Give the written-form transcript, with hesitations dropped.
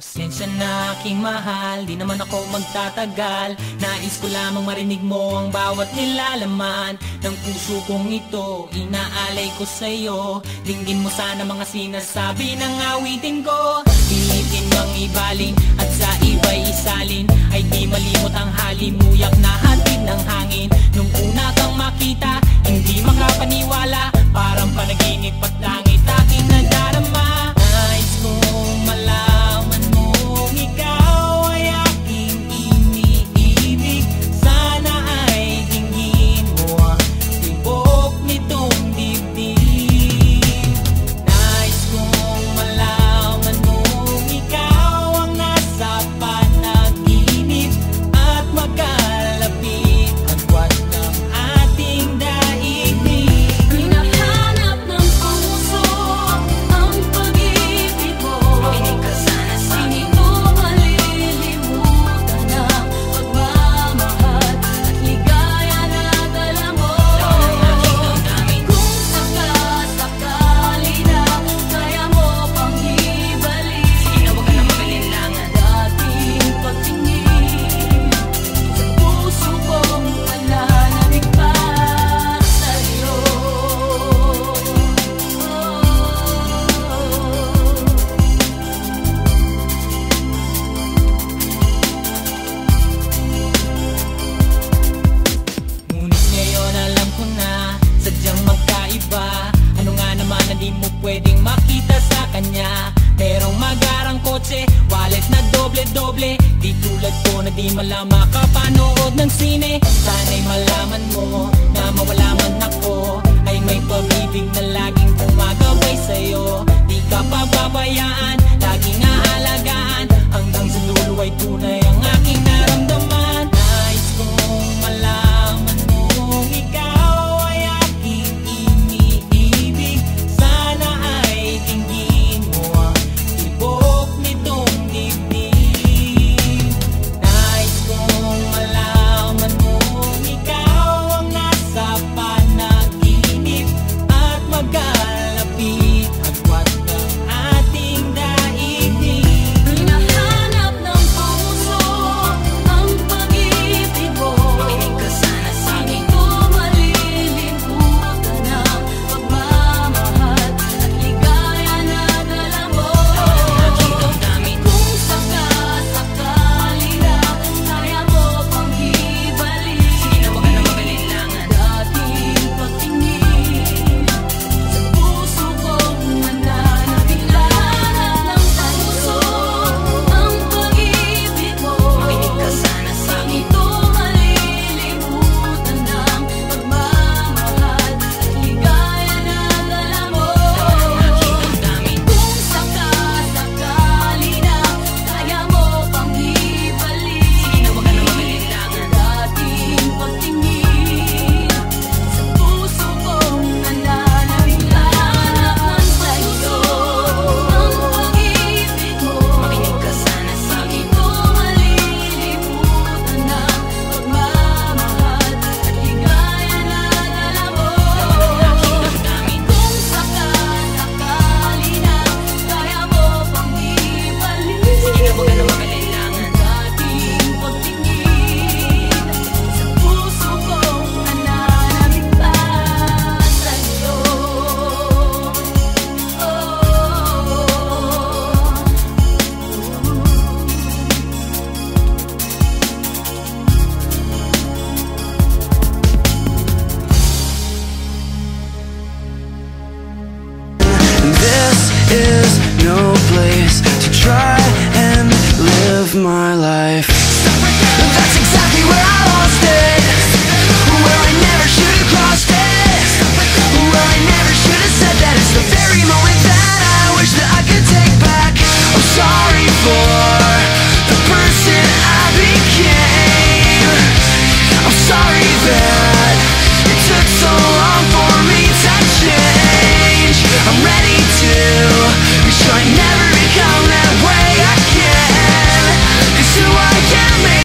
Pasensya na aking mahal, di naman ako magtatagal. Nais ko lamang marinig mo ang bawat nilalaman ng puso kong ito, inaalay ko sa'yo. Dinggin mo sana mga sinasabi ng awitin ko. Pilitin mang ibalin at sa iba'y isalin, ay di malimot ang halimuyak na hatid ng hangin. Nung una kang makita, hindi makapaniwala, parang panaginip at langit aking nadarama. Nais kong malaman mong ikaw ay aking iniibig. Sana ay dinggin mo ang tibok nitong dibdib. Nais kong malaman mong ikaw ang nasa panaginip at magkalapit agwat ng ating daigdig. Hinahanap ng puso ang pag-ibig mo. Makinig ka sana sa akin. Hindi ko malilimutan ang pagmamahal at ligaya na dala mo. Kung sakasakali na kaya mo pang ibalik, sige na, huwag ka na mag-alinlangan. Dating pagtingin sa puso kong pananabik pa sa'yo. Ngunit ngayon alam ko na sadyang magkaiba. Ano nga naman na di mo pwedeng makita sa kanya? Merong magarang kotse, wallet na doble-doble, di tulad ko na di malang makapanood ng sine. Sana'y malaman mo na mawala man ako, ay may pag-ibig na laging gumagabay sa'yo. Di ka pababayaan, laging aalagaan, hanggang sa dulo ay tunay ang aking naramdaman. Nais kong malaman mong ikaw ay aking iniibig. Sana ay dinggin mo ang tibok nitong dibdib. Nais kong malaman mong ikaw ang nasa panaginip at magkalapit agwat ng ating daigdig. Hinahanap ng puso ang pag-ibig mo. Makinig ka sana sa akin. Hindi ko malilimutan ang pagmamahal at ligaya na dala mo. Kung sakasakali na kaya mo pang ibalik, sige na, huwag ka na mag-alinlangan. Dating pagtingin sa puso kong mananabik. Hinahanap ng puso ang pag-ibig mo. Makinig ka sana sa akin. Hindi ko malilimutan ang pagmamahal at ligaya na dala mo. Kung sakasakali na kaya mo pang ibalik, sige na, huwag ka na mag-alinlangan. Dating pagtingin sa puso kong nananabik. Hinahanap sa'yo ang pag-ibig mo. Makinig ka sana sa akin. Hindi ko malilimutan ang pagmamahal at ligaya na dala mo. Kung sakasakali na kaya mo pang ibalik, sige na, huwag ka na mag-alinlangan. Dating pagtingin sa puso kong nananabik pa sa'yo. This is no place to try and live my life.